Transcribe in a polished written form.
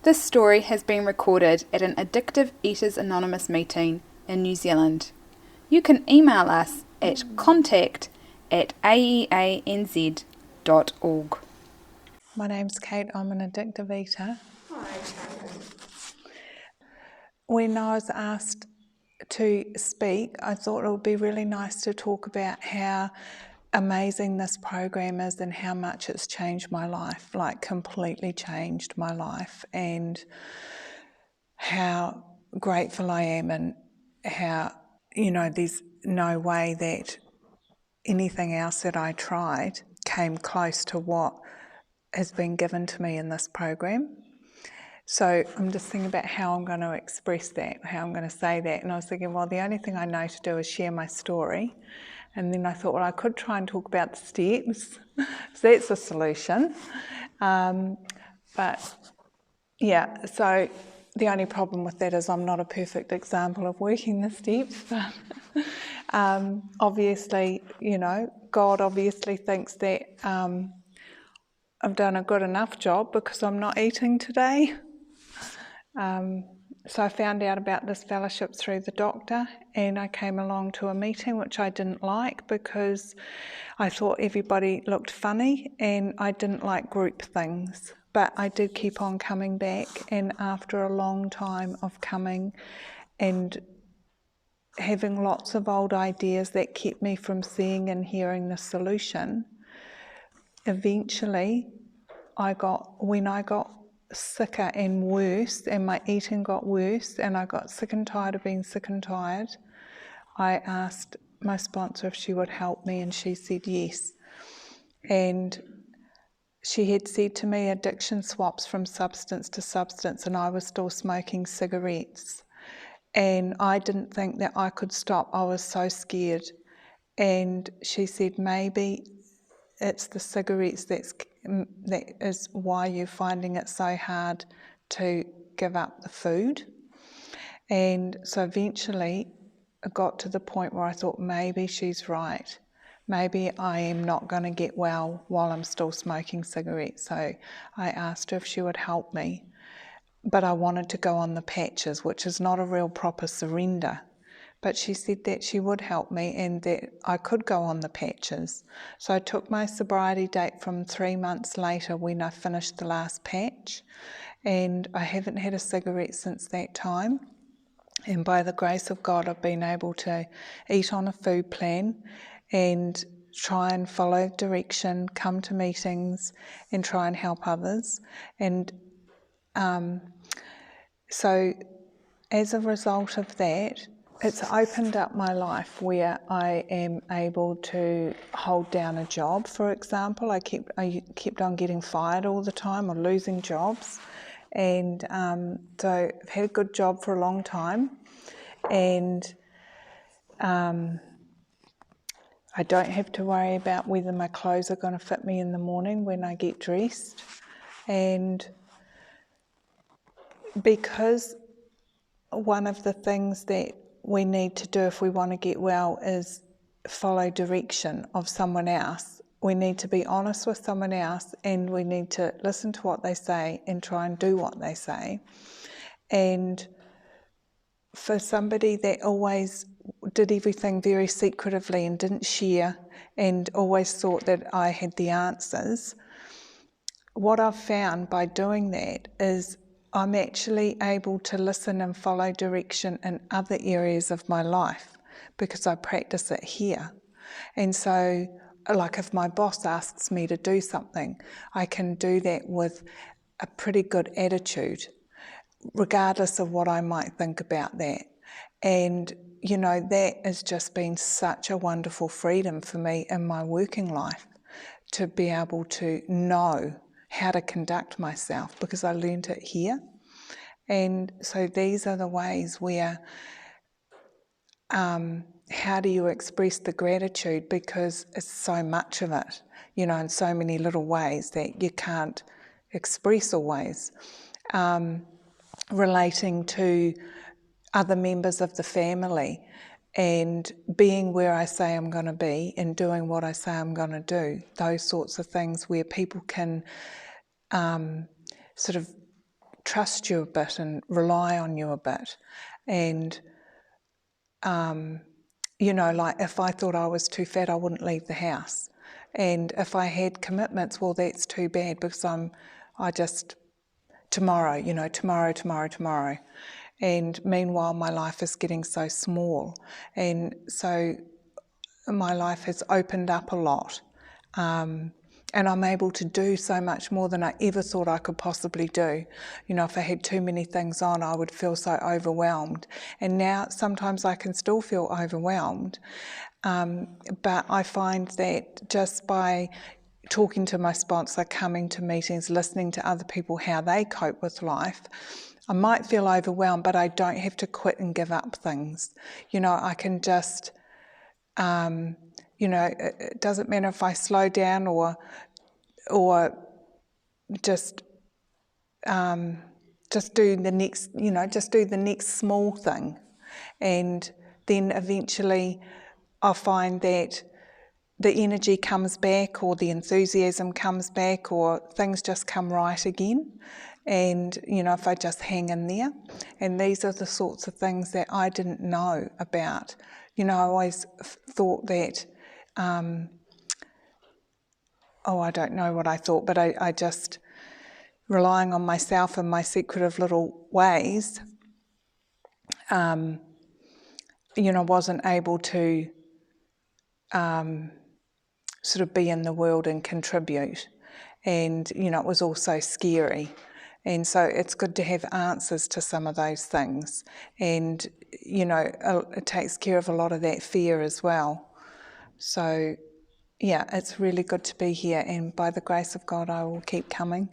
This story has been recorded at an Addictive Eaters Anonymous meeting in New Zealand. You can email us at contact@aeanz.org. My name's Kate, I'm an addictive eater. Hi, Kate. When I was asked to speak, I thought it would be really nice to talk about how amazing this program is and how much it's changed my life, like completely changed my life, and how grateful I am, and how, there's no way that anything else that I tried came close to what has been given to me in this program. So I'm just thinking about how I'm going to express that, how I'm going to say that. And I was thinking, well, the only thing I know to do is share my story. And then I thought, well, I could try and talk about the steps. So that's a solution. But yeah, so the only problem with that is I'm not a perfect example of working the steps. But obviously, God obviously thinks that I've done a good enough job because I'm not eating today. So I found out about this fellowship through the doctor, and I came along to a meeting which I didn't like because I thought everybody looked funny and I didn't like group things. But I did keep on coming back, and after a long time of coming and having lots of old ideas that kept me from seeing and hearing the solution, eventually when I got sicker and worse, and my eating got worse, and I got sick and tired of being sick and tired, I asked my sponsor if she would help me, and she said yes. And she had said to me addiction swaps from substance to substance, and I was still smoking cigarettes. And I didn't think that I could stop. I was so scared. And she said, maybe it's the cigarettes that is why you're finding it so hard to give up the food. And so eventually I got to the point where I thought, maybe she's right. Maybe I am not going to get well while I'm still smoking cigarettes. So I asked her if she would help me. But I wanted to go on the patches, which is not a real proper surrender. But she said that she would help me and that I could go on the patches. So I took my sobriety date from 3 months later when I finished the last patch, and I haven't had a cigarette since that time. And by the grace of God, I've been able to eat on a food plan and try and follow direction, come to meetings and try and help others. And so as a result of that, it's opened up my life where I am able to hold down a job, for example. I kept on getting fired all the time or losing jobs. And so I've had a good job for a long time. And I don't have to worry about whether my clothes are going to fit me in the morning when I get dressed. And because one of the things that we need to do if we want to get well is follow direction of someone else. We need to be honest with someone else, and we need to listen to what they say and try and do what they say. And for somebody that always did everything very secretively and didn't share and always thought that I had the answers, what I've found by doing that is I'm actually able to listen and follow direction in other areas of my life because I practice it here. And so, like if my boss asks me to do something, I can do that with a pretty good attitude, regardless of what I might think about that. And, that has just been such a wonderful freedom for me in my working life, to be able to know how to conduct myself because I learned it here. And so these are the ways where, how do you express the gratitude, because it's so much of it, in so many little ways that you can't express always. Relating to other members of the family and being where I say I'm going to be and doing what I say I'm going to do, those sorts of things where people can sort of trust you a bit and rely on you a bit. And, you know, like if I thought I was too fat, I wouldn't leave the house. And if I had commitments, well, that's too bad because tomorrow. And meanwhile, my life is getting so small. And so my life has opened up a lot. And I'm able to do so much more than I ever thought I could possibly do. You know, if I had too many things on, I would feel so overwhelmed. And now sometimes I can still feel overwhelmed. But I find that just by talking to my sponsor, coming to meetings, listening to other people, how they cope with life, I might feel overwhelmed, but I don't have to quit and give up things. You know, I can just... you know, it doesn't matter if I slow down or just do the next, you know, just do the next small thing, and then eventually I'll find that the energy comes back, or the enthusiasm comes back, or things just come right again. And, you know, if I just hang in there. And these are the sorts of things that I didn't know about. You know, I always thought that, I don't know what I thought, but I just, relying on myself and my secretive little ways, you know, wasn't able to sort of be in the world and contribute. And, you know, it was all so scary. And so it's good to have answers to some of those things. And, you know, it takes care of a lot of that fear as well. So, yeah, it's really good to be here. And by the grace of God, I will keep coming.